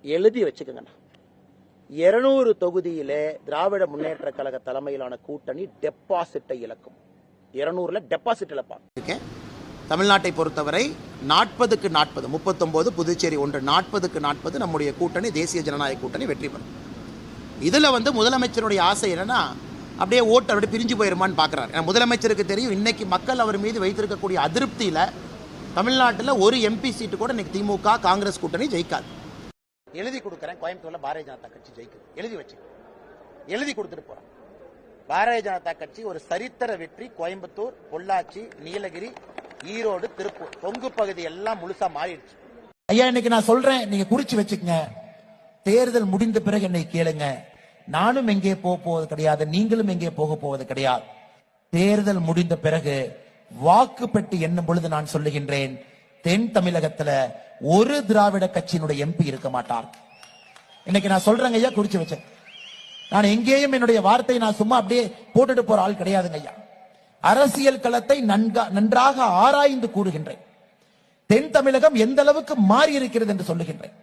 எழுதி வச்சுக்கோங்கண்ணா. 200 தொகுதியிலே திராவிட முன்னேற்ற கழக தலைமையிலான கூட்டணி டெபாசிட்டை இழக்கும். 200ல டெபாசிட் இழப்பாங்க. தமிழ்நாட்டை பொறுத்தவரை 40க்கு 40, 39 புதுச்சேரி 1, 40க்கு 40 நம்முடைய கூட்டணி தேசிய ஜனநாயக கூட்டணி வெற்றி பெறும். இதுல முதலமைச்சருடைய ஆசை என்னன்னா, அப்படியே ஓட்டு அப்படியே பிரிஞ்சு போயிருமான்னு பார்க்குறாரு. ஏன்னா முதலமைச்சருக்கு தெரியும் இன்னைக்கு மக்கள் அவர் மீது வைத்திருக்கக்கூடிய அதிருப்தியில் தமிழ்நாட்டில் ஒரு எம்பி சீட்டு கூட இன்னைக்கு திமுக காங்கிரஸ் கூட்டணி ஜெயிக்காது. எழுதி கொடுக்குறேன், கோயம்புத்தூர்ல பாரதிய ஜனதா கட்சி ஜெயிக்குது. எழுதி வச்சு எழுதி கொடுத்துட்டு போறேன். பாரதிய ஜனதா கட்சி ஒரு சரித்திர வெற்றி. கோயம்புத்தூர், பொள்ளாச்சி, நீலகிரி, ஈரோடு, திருப்பூர், கொங்கு பகுதி எல்லாம் முழுசா மாறிடுச்சு. ஐயா இன்னைக்கு நான் சொல்றேன், நீங்க குறிச்சு வச்சுக்கங்க. தேர்தல் முடிந்த பிறகு என்னை கேளுங்க. நானும் எங்கே போவது கிடையாது, நீங்களும் எங்கே போக போவது கிடையாது. தேர்தல் முடிந்த பிறகு வாக்கு பெட்டி எண்ணும் பொழுது நான் சொல்லுகின்றேன், தென் தமிழகத்துல ஒரு திராவிட கட்சியினுடைய எம்பி இருக்க மாட்டார். இன்னைக்கு நான் சொல்றேங்க ஐயா, குறிச்சு வச்சேன். நான் எங்கேயும் என்னுடைய வார்த்தை நான் சும்மா அப்படியே போட்டுட்டு போற ஆள் கிடையாதுங்க ஐயா. அரசியல் களத்தை நன்றாக ஆராய்ந்து கூறுகின்றேன். தென் தமிழகம் எந்த அளவுக்கு மாறி இருக்கிறது என்று சொல்லுகின்றேன்.